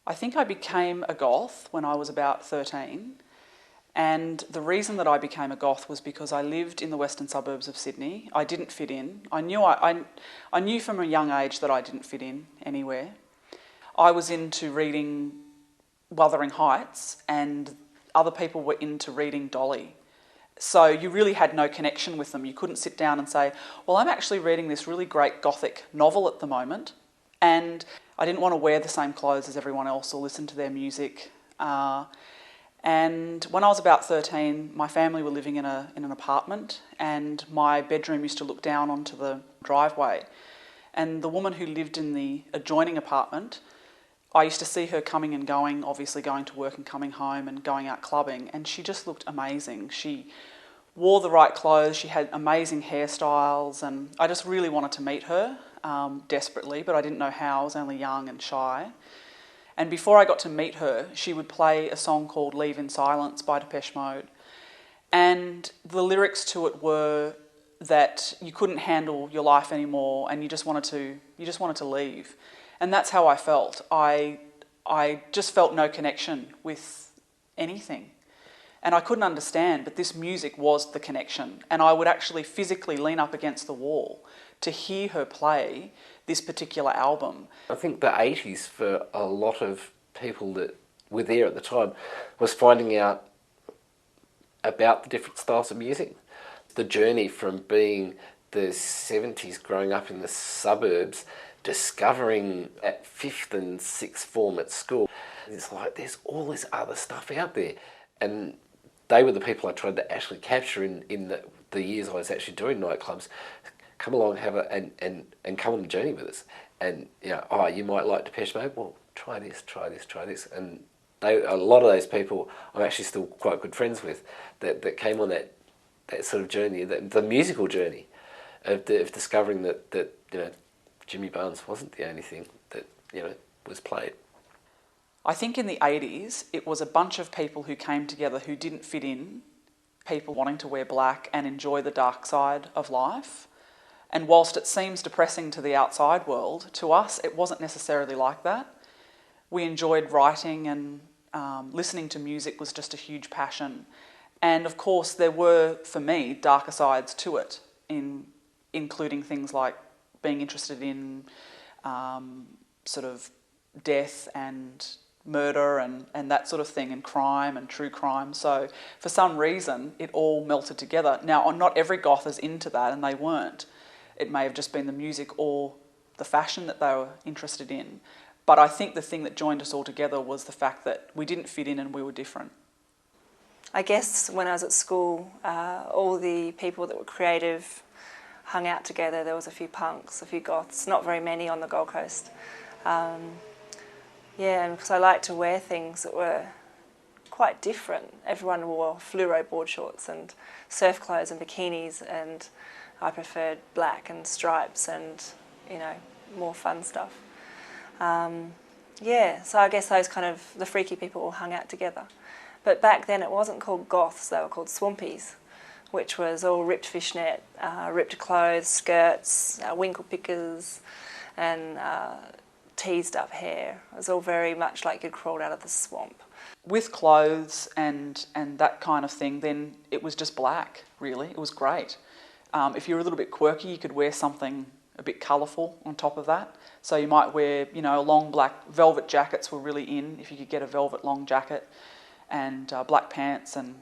I think I became a goth when I was about 13. And the reason that I became a goth was because I lived in the western suburbs of Sydney. I didn't fit in. I knew from a young age that I didn't fit in anywhere. I was into reading Wuthering Heights and other people were into reading Dolly. So you really had no connection with them. You couldn't sit down and say, well, I'm actually reading this really great gothic novel at the moment. And I didn't want to wear the same clothes as everyone else or listen to their music. And when I was about 13, my family were living in an apartment and my bedroom used to look down onto the driveway. And the woman who lived in the adjoining apartment, I used to see her coming and going, obviously going to work and coming home and going out clubbing, and she just looked amazing. She wore the right clothes, she had amazing hairstyles, and I just really wanted to meet her desperately, but I didn't know how. I was only young and shy. And before I got to meet her, she would play a song called Leave in Silence by Depeche Mode. And the lyrics to it were that you couldn't handle your life anymore and you just wanted to leave. And that's how I felt. I just felt no connection with anything. And I couldn't understand, but this music was the connection. And I would actually physically lean up against the wall to hear her play this particular album. I think the 80s, for a lot of people that were there at the time, was finding out about the different styles of music. The journey from being the 70s, growing up in the suburbs, discovering at 5th and 6th form at school, it's like there's all this other stuff out there. And they were the people I tried to actually capture in the years I was actually doing nightclubs. Come along, and come on the journey with us. And you might like Depeche Mode. Well, try this. And a lot of those people I'm actually still quite good friends with that came on that sort of journey, the musical journey of discovering that Jimmy Barnes wasn't the only thing that was played. I think in the 80s it was a bunch of people who came together who didn't fit in, people wanting to wear black and enjoy the dark side of life. And whilst it seems depressing to the outside world, to us it wasn't necessarily like that. We enjoyed writing and listening to music was just a huge passion. And of course there were, for me, darker sides to it, including things like being interested in sort of death and murder and that sort of thing, and crime and true crime. So for some reason it all melted together. Now not every goth is into that, and they weren't. It may have just been the music or the fashion that they were interested in. But I think the thing that joined us all together was the fact that we didn't fit in and we were different. I guess when I was at school, all the people that were creative hung out together. There was a few punks, a few goths, not very many on the Gold Coast. And because I liked to wear things that were quite different. Everyone wore fluoro board shorts and surf clothes and bikinis, and I preferred black and stripes and, more fun stuff. So I guess those kind of, the freaky people all hung out together. But back then it wasn't called goths, they were called swampies, which was all ripped fishnet, ripped clothes, skirts, winkle pickers, and teased up hair. It was all very much like you'd crawled out of the swamp. With clothes and that kind of thing, then it was just black, really. It was great. If you were a little bit quirky, you could wear something a bit colourful on top of that. So you might wear, long black velvet jackets were really in, if you could get a velvet long jacket, and black pants and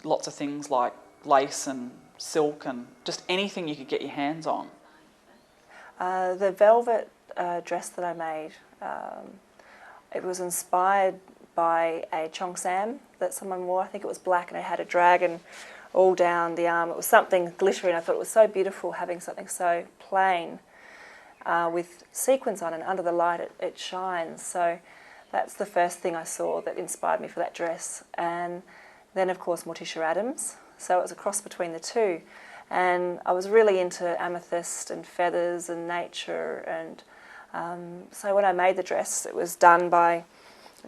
lots of things like lace and silk and just anything you could get your hands on. The velvet dress that I made, it was inspired by a cheongsam that someone wore. I think it was black and it had a dragon all down the arm. It was something glittery, and I thought it was so beautiful having something so plain with sequins on, and under the light it shines. So that's the first thing I saw that inspired me for that dress. And then of course Morticia Adams, so it was a cross between the two. And I was really into amethyst and feathers and nature, and so when I made the dress, it was done by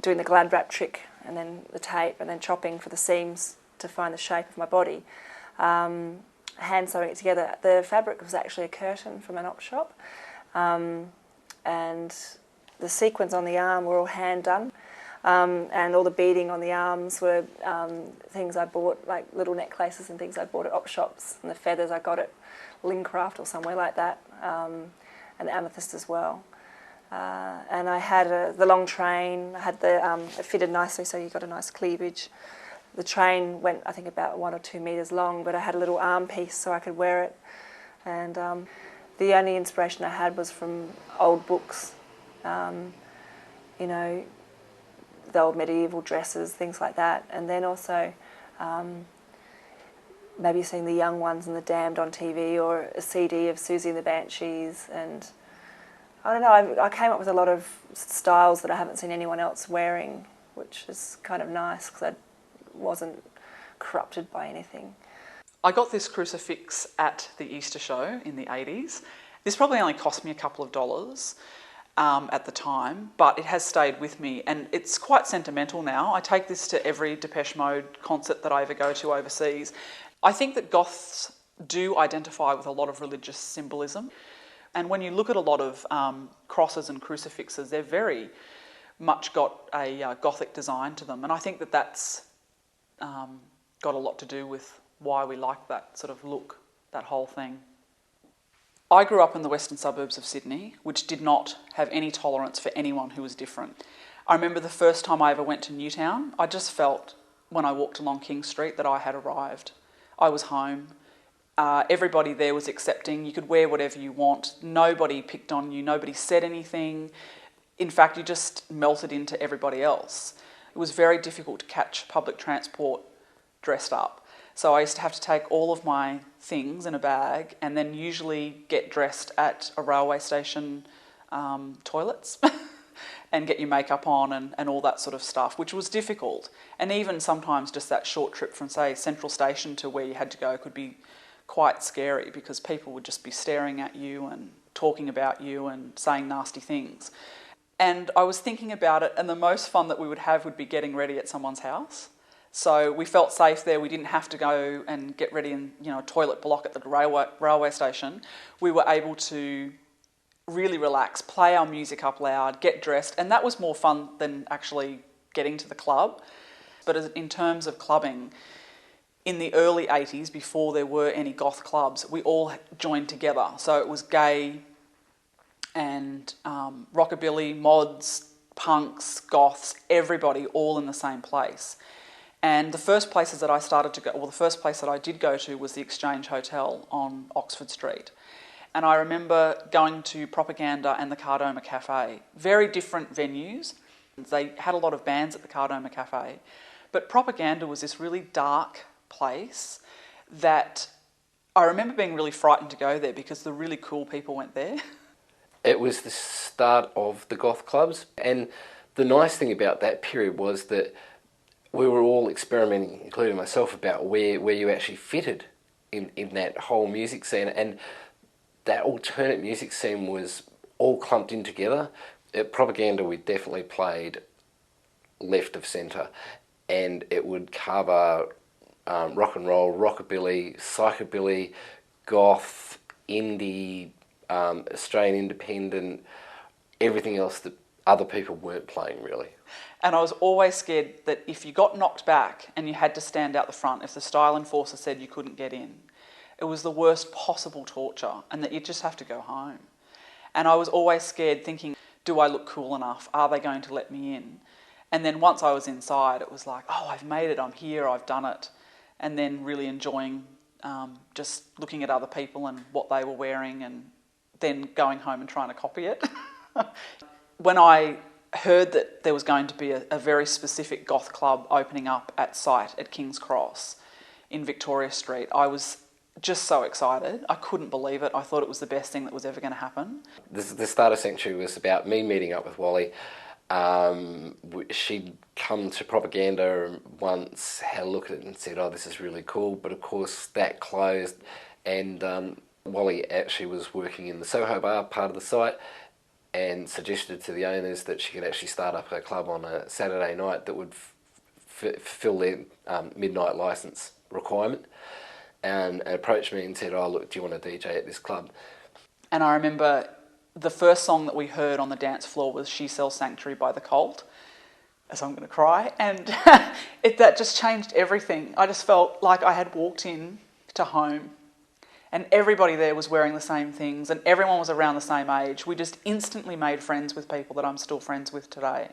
doing the glad wrap trick and then the tape and then chopping for the seams to find the shape of my body, hand sewing it together. The fabric was actually a curtain from an op shop, and the sequins on the arm were all hand done. And all the beading on the arms were things I bought, like little necklaces and things I bought at op shops, and the feathers I got at Lincraft or somewhere like that, and the amethyst as well. And I had the long train. I had it fitted nicely, so you got a nice cleavage. The train went, I think, about 1 or 2 metres long, but I had a little arm piece so I could wear it. And the only inspiration I had was from old books, you know, the old medieval dresses, things like that. And then also maybe seeing The Young Ones and The Damned on TV, or a CD of Susie and the Banshees. And I don't know, I came up with a lot of styles that I haven't seen anyone else wearing, which is kind of nice because I wasn't corrupted by anything. I got this crucifix at the Easter show in the 80s. This probably only cost me a couple of dollars at the time, but it has stayed with me, and it's quite sentimental now. I take this to every Depeche Mode concert that I ever go to overseas. I think that Goths do identify with a lot of religious symbolism, and when you look at a lot of crosses and crucifixes, they're very much got a Gothic design to them, and I think that that's got a lot to do with why we like that sort of look, that whole thing. I grew up in the western suburbs of Sydney, which did not have any tolerance for anyone who was different. I remember the first time I ever went to Newtown, I just felt when I walked along King Street that I had arrived. I was home. Everybody there was accepting. You could wear whatever you want. Nobody picked on you. Nobody said anything. In fact, you just melted into everybody else. It was very difficult to catch public transport dressed up. So I used to have to take all of my things in a bag and then usually get dressed at a railway station toilets and get your makeup on and all that sort of stuff, which was difficult. And even sometimes just that short trip from, say, Central Station to where you had to go could be quite scary because people would just be staring at you and talking about you and saying nasty things. And I was thinking about it, and the most fun that we would have would be getting ready at someone's house. So we felt safe there. We didn't have to go and get ready in, you know, a toilet block at the railway station. We were able to really relax, play our music up loud, get dressed, and that was more fun than actually getting to the club. But in terms of clubbing, in the early 80s, before there were any goth clubs, we all joined together. So it was gay and rockabilly, mods, punks, goths, everybody all in the same place. And the first places that I started to go, well, the first place that I did go to was the Exchange Hotel on Oxford Street. And I remember going to Propaganda and the Cardoma Cafe. Very different venues. They had a lot of bands at the Cardoma Cafe. But Propaganda was this really dark place that I remember being really frightened to go there because the really cool people went there. It was the start of the goth clubs, and the nice thing about that period was that we were all experimenting, including myself, about where you actually fitted in that whole music scene, and that alternate music scene was all clumped in together. At Propaganda, we definitely played left of centre, and it would cover rock and roll, rockabilly, psychobilly, goth, indie, Australian independent, everything else that other people weren't playing really. And I was always scared that if you got knocked back and you had to stand out the front, if the style enforcer said you couldn't get in, it was the worst possible torture and that you'd just have to go home. And I was always scared thinking, do I look cool enough? Are they going to let me in? And then once I was inside, it was like, oh, I've made it, I'm here, I've done it. And then really enjoying just looking at other people and what they were wearing and then going home and trying to copy it. When I heard that there was going to be a very specific goth club opening up at site at King's Cross in Victoria Street, I was just so excited. I couldn't believe it. I thought it was the best thing that was ever going to happen. The start of Sanctuary was about me meeting up with Wally. She'd come to Propaganda once, had a look at it and said, oh, this is really cool. But of course that closed, and Wally actually was working in the Soho Bar part of the site and suggested to the owners that she could actually start up a club on a Saturday night that would fulfill their midnight licence requirement, and approached me and said, oh, look, do you want to DJ at this club? And I remember the first song that we heard on the dance floor was She Sells Sanctuary by The Cult, as I'm going to cry, and that just changed everything. I just felt like I had walked in to home, and everybody there was wearing the same things, and everyone was around the same age. We just instantly made friends with people that I'm still friends with today.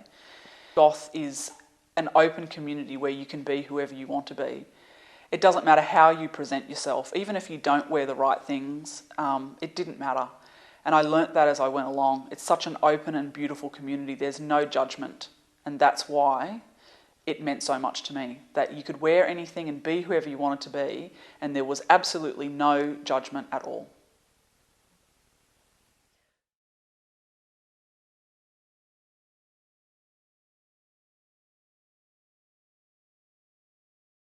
Goth is an open community where you can be whoever you want to be. It doesn't matter how you present yourself. Even if you don't wear the right things, it didn't matter. And I learnt that as I went along. It's such an open and beautiful community. There's no judgment. And that's why it meant so much to me, that you could wear anything and be whoever you wanted to be, and there was absolutely no judgment at all.